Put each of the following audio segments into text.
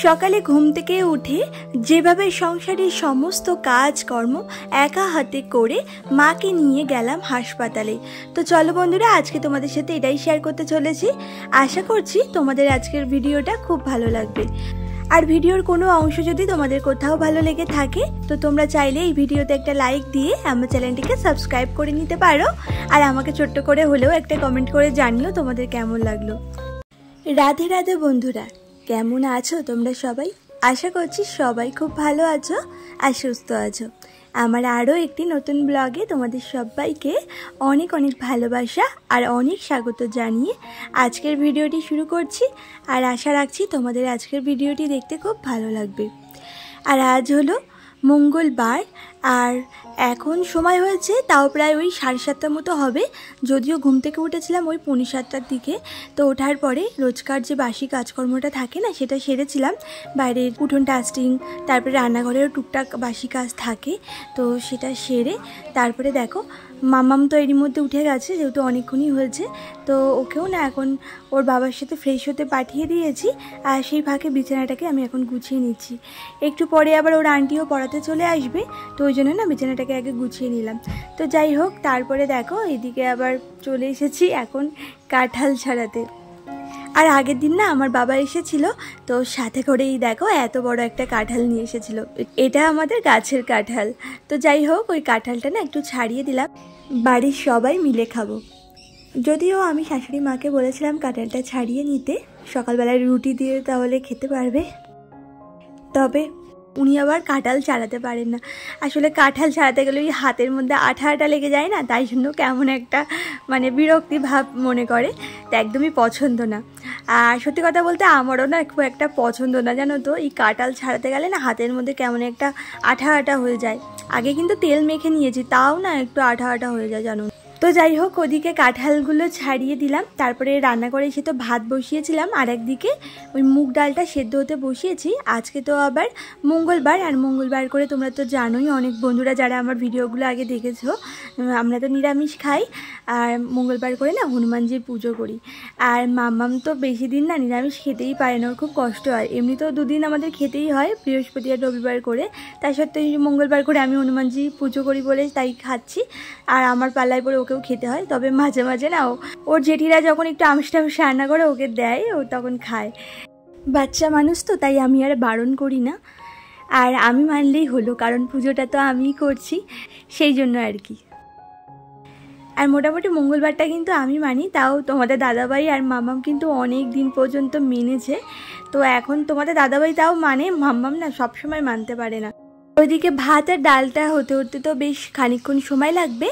সকালে ঘুম থেকে উঠে যেভাবে সংসারের সমস্ত কাজকর্ম একা হাতে করে মাকে নিয়ে গেলাম হাসপাতালে। তো চলো বন্ধুরা, আজকে তোমাদের সাথে এটাই শেয়ার করতে চলেছি। আশা করছি তোমাদের আজকের ভিডিওটা খুব ভালো লাগবে। আর ভিডিওর কোনো অংশ যদি তোমাদের কোথাও ভালো লেগে থাকে তো তোমরা চাইলে এই ভিডিওতে একটা লাইক দিয়ে আমার চ্যানেলটিকে সাবস্ক্রাইব করে নিতে পারো। আর আমাকে ছোট্ট করে হলেও একটা কমেন্ট করে জানিও তোমাদের কেমন লাগলো। রাধে রাধে বন্ধুরা, কেমন আছো তোমরা সবাই? আশা করছি সবাই খুব ভালো আছো আর সুস্থ আছো। আমার আরও একটি নতুন ব্লগে তোমাদের সবাইকে অনেক অনেক ভালোবাসা আর অনেক স্বাগত জানিয়ে আজকের ভিডিওটি শুরু করছি। আর আশা রাখছি তোমাদের আজকের ভিডিওটি দেখতে খুব ভালো লাগবে। আর আজ হলো মঙ্গলবার, আর এখন সময় হয়েছে তাও প্রায় ওই 7:30 মতো হবে। যদিও ঘুম থেকে উঠেছিলাম ওই 7:45 দিকে। তো ওঠার পরে রোজকার যে বাসি কাজকর্মটা থাকে না সেটা সেরেছিলাম। বাইরের উঠোন ডাস্টিং, তারপরে রান্নাঘরেরও টুকটাক বাসি কাজ থাকে, তো সেটা সেরে তারপরে দেখো মামাম তো এরই মধ্যে উঠে গেছে, যেহেতু অনেকক্ষণই হয়েছে। তো ওকেও না এখন ওর বাবার সাথে ফ্রেশ হতে পাঠিয়ে দিয়েছি। আর সেই ফাঁকে বিছানাটাকে আমি এখন গুছিয়ে নিচ্ছি। একটু পরে আবার ওর আন্টিও পড়াতে চলে আসবে, তো ওই জন্য না বিছানাটাকে আগে গুছিয়ে নিলাম। তো যাই হোক, তারপরে দেখো এদিকে আবার চলে এসেছি এখন কাঁঠাল ছাড়াতে। আর আগের দিন না আমার বাবা এসেছিল, তো সাথে করেই দেখো এত বড় একটা কাঁঠাল নিয়ে এসেছিল। এটা আমাদের গাছের কাঁঠাল। তো যাই হোক, ওই কাঁঠালটা না একটু ছাড়িয়ে দিলাম, বাড়ির সবাই মিলে খাবো। যদিও আমি শাশুড়ি মাকে বলেছিলাম কাঁঠালটা ছাড়িয়ে নিতে, সকালবেলায় রুটি দিয়ে তাহলে খেতে পারবে, তবে উনি আবার কাঁঠাল ছাড়াতে পারেন না। আসলে কাঁঠাল ছাড়াতে গেলে ওই হাতের মধ্যে আঠা আঠা লেগে যায় না, তাই জন্য কেমন একটা বিরক্তি ভাব মনে করে, তো একদমই পছন্দ না। আর সত্যি কথা বলতে আমারও না খুব একটা পছন্দ না, জানো তো। এই কাঁঠাল ছাড়াতে গেলে না হাতের মধ্যে কেমন একটা আঠা আঠা হয়ে যায়। আগে কিন্তু তেল মেখে নিয়েছি, তাও না একটু আঠা আঠা হয়ে যায়, জানো। তো যাই হোক, ওদিকে কাঁঠালগুলো ছাড়িয়ে দিলাম, তারপরে রান্না করে এসে তো ভাত বসিয়েছিলাম, আর একদিকে ওই মুগ ডালটা সেদ্ধ হতে বসিয়েছি। আজকে তো আবার মঙ্গলবার, আর মঙ্গলবার করে তোমরা তো জানোই, অনেক বন্ধুরা যারা আমার ভিডিওগুলো আগে দেখেছো, আমরা তো নিরামিষ খাই। আর মঙ্গলবার করে না হনুমানজির পুজো করি। আর মাম্মাম তো বেশি দিন না নিরামিষ খেতেই পারে না, ওর খুব কষ্ট হয়। এমনি তো 2 দিন আমাদের খেতেই হয়, বৃহস্পতি আর রবিবার করে। তাই সত্ত্বেও মঙ্গলবার করে আমি হনুমানজি পুজো করি বলে তাই খাচ্ছি। আর আমার পাল্লায় পরে ওকেও খেতে হয়। তবে মাঝে মাঝে না ওর জেঠিরা যখন একটু আমিষ টামিষ রান্না করে ওকে দেয়, ও তখন খায়। বাচ্চা মানুষ তো, তাই আমি আর বারণ করি না। আর আমি মানলেই হলো, কারণ পুজোটা তো আমিই করছি, সেই জন্য আর কি। আর মোটামুটি মঙ্গলবারটা কিন্তু আমি মানি, তাও তোমাদের দাদাভাই আর মাম্মাম কিন্তু অনেক দিন পর্যন্ত মেনেছে। তো এখন তোমাদের দাদাভাই তাও মানে, মাম্মাম না সবসময় মানতে পারে না। ওইদিকে ভাত আর ডালটা হতে হতে তো বেশ খানিকক্ষণ সময় লাগবে।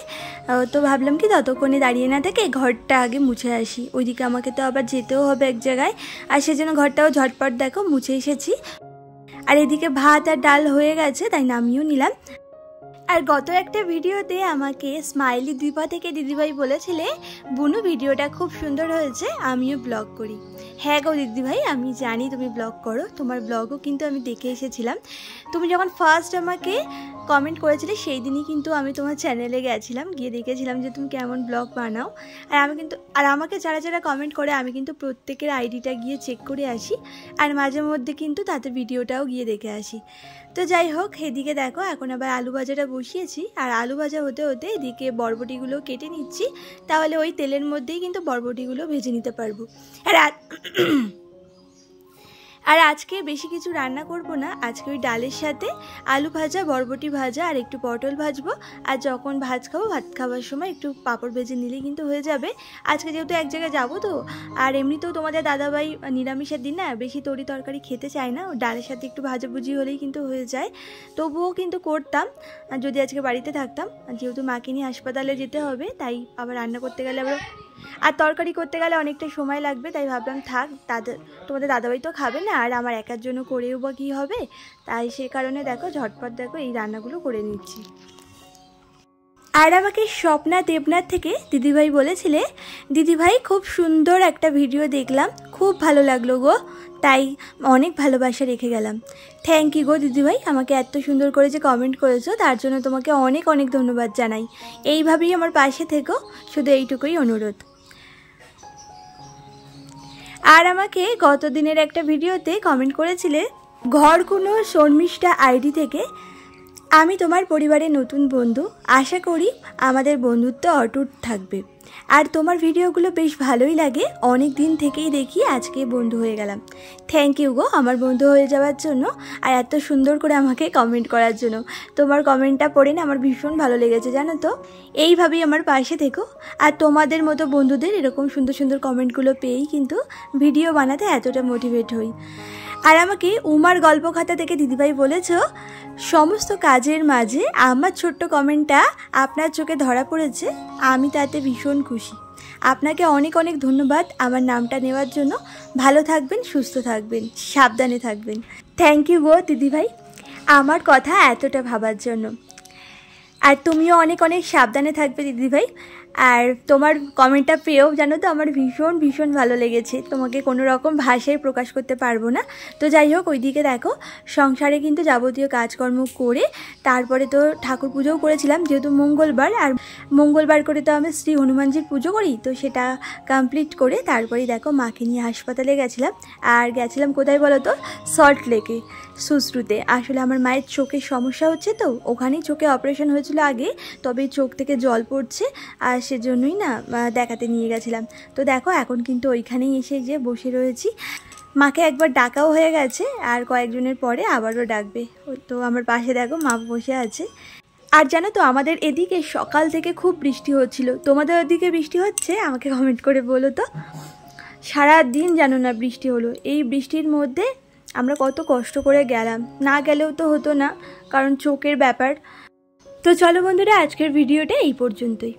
তো ভাবলাম কি ততক্ষণে দাঁড়িয়ে না থেকে ঘরটা আগে মুছে আসি। ওইদিকে আমাকে তো আবার যেতেও হবে এক জায়গায়, আর সেজন্য ঘরটাও ঝটপট দেখো মুছে এসেছি। আর এদিকে ভাত আর ডাল হয়ে গেছে, তাই নামিয়েও নিলাম। আর গত একটা ভিডিওতে আমাকে স্মাইলি দ্বীপা থেকে দিদিভাই বলেছিলে, বুনু ভিডিওটা খুব সুন্দর হয়েছে, আমিও ব্লগ করি। হ্যাঁ গো দিদিভাই, আমি জানি তুমি ব্লগ করো, তোমার ব্লগও কিন্তু আমি দেখে এসেছিলাম। তুমি যখন ফার্স্ট আমাকে কমেন্ট করেছিলে সেই দিনই কিন্তু আমি তোমার চ্যানেলে গেছিলাম, গিয়ে দেখেছিলাম যে তুমি কেমন ব্লগ বানাও। আর আমাকে যারা যারা কমেন্ট করে আমি কিন্তু প্রত্যেকের আইডিটা গিয়ে চেক করে আসি, আর মাঝে মধ্যে কিন্তু তাদের ভিডিওটাও গিয়ে দেখে আসি। তো যাই হোক, এদিকে দেখো এখন আবার আলু ভাজাটা বসিয়েছি। আর আলু ভাজা হতে হতে এদিকে বরবটিগুলো কেটে নিচ্ছি, তাহলে ওই তেলের মধ্যেই কিন্তু বরবটিগুলো ভেজে নিতে পারবো। আর আজকে বেশি কিছু রান্না করব না, আজকে ওই ডালের সাথে আলু ভাজা, বরবটি ভাজা আর একটু পটল ভাজবো। আর যখন ভাত খাবার সময় একটু পাঁপড় ভেজে নিলেই কিন্তু হয়ে যাবে। আজকে যেহেতু এক জায়গায় যাবো তো, আর এমনিতেও তোমাদের দাদাভাই নিরামিষের দিন না বেশি তরি তরকারি খেতে চায় না, ডালের সাথে একটু ভাজাভুজি হলেই কিন্তু হয়ে যায়। তবুও কিন্তু করতাম যদি আজকে বাড়িতে থাকতাম, যেহেতু মাকে নিয়ে হাসপাতালে যেতে হবে, তাই আবার রান্না করতে গেলে আবার আর তরকারি করতে গেলে অনেকটা সময় লাগবে, তাই ভাবলাম থাক, তোমাদের দাদাভাই তো খাবে না, আর আমার একার জন্য করেও বা কী হবে। তাই সে কারণে দেখো ঝটপট দেখো এই রান্নাগুলো করে নিচ্ছি। আর আমাকে স্বপ্না দেবনাথ থেকে দিদিভাই বলেছিলে, দিদিভাই খুব সুন্দর একটা ভিডিও দেখলাম, খুব ভালো লাগলো গো, তাই অনেক ভালোবাসা রেখে গেলাম। থ্যাংক ইউ গো দিদিভাই, আমাকে এত সুন্দর করে যে কমেন্ট করেছো তার জন্য তোমাকে অনেক অনেক ধন্যবাদ জানাই। এইভাবেই আমার পাশে থেকো, শুধু এইটুকুই অনুরোধ। আর আমাকে গত দিনের একটা ভিডিওতে কমেন্ট করেছিলে ঘর কোনো শর্মিষ্ঠা আইডি থেকে, আমি তোমার পরিবারের নতুন বন্ধু, আশা করি আমাদের বন্ধুত্ব অটুট থাকবে। আর তোমার ভিডিওগুলো বেশ ভালোই লাগে, অনেক দিন থেকেই দেখি, আজকে বন্ধু হয়ে গেলাম। থ্যাংক ইউ গো আমার বন্ধু হয়ে যাওয়ার জন্য, আর এত সুন্দর করে আমাকে কমেন্ট করার জন্য। তোমার কমেন্টটা পড়ে না আমার ভীষণ ভালো লেগেছে, জানো তো। এইভাবেই আমার পাশে থেকো, আর তোমাদের মতো বন্ধুদের এরকম সুন্দর সুন্দর কমেন্টগুলো পেয়েই কিন্তু ভিডিও বানাতে এতটা মোটিভেট হই। আর আমাকে উমার গল্প খাতা থেকে দিদিভাই বলেছ, সমস্ত কাজের মাঝে আমার ছোট্ট কমেন্টটা আপনার চোখে ধরা পড়েছে, আমি তাতে ভীষণ খুশি। আপনাকে অনেক অনেক ধন্যবাদ আমার নামটা নেওয়ার জন্য। ভালো থাকবেন, সুস্থ থাকবেন, সাবধানে থাকবেন। থ্যাংক ইউ গো দিদিভাই আমার কথা এতটা ভাবার জন্য। আর তুমিও অনেক অনেক সাবধানে থাকবে দিদিভাই। আর তোমার কমেন্টটা পেয়েও জানো তো আমার ভীষণ ভীষণ ভালো লেগেছে। তোমাকে কোনো রকম ভাষায় প্রকাশ করতে পারবো না। তো যাই হোক, ওইদিকে দেখো সংসারে কিন্তু যাবতীয় কাজকর্ম করে তারপরে তো ঠাকুর পুজোও করেছিলাম, যেহেতু মঙ্গলবার, আর মঙ্গলবার করে তো আমি শ্রী হনুমানজির পুজো করি, তো সেটা কমপ্লিট করে তারপরেই দেখো মাকে নিয়ে হাসপাতালে গেছিলাম। আর গেছিলাম কোথায় বলো তো, সল্ট লেকে সুশ্রুতে। আসলে আমার মায়ের চোখের সমস্যা হচ্ছে, তো ওখানেই চোখে অপারেশন হয়েছিল আগে, তবে চোখ থেকে জল পড়ছে, আর সেজন্যই না দেখাতে নিয়ে গেছিলাম। তো দেখো এখন কিন্তু ওইখানেই এসে যে বসে রয়েছি। মাকে একবার ডাকাও হয়ে গেছে, আর কয়েকজনের পরে আবারও ডাকবে। তো আমার পাশে দেখো মা বসে আছে। আর জানো তো আমাদের এদিকে সকাল থেকে খুব বৃষ্টি হচ্ছিল। তোমাদের ওদিকে বৃষ্টি হচ্ছে? আমাকে কমেন্ট করে বলো তো। সারা দিন জানো না বৃষ্টি হলো। এই বৃষ্টির মধ্যে আমরা কত কষ্ট করে গেলাম, না গেলেও তো হতো না, কারণ চোখের ব্যাপার। তো চলো বন্ধুরা, আজকের ভিডিওটা এই পর্যন্তই।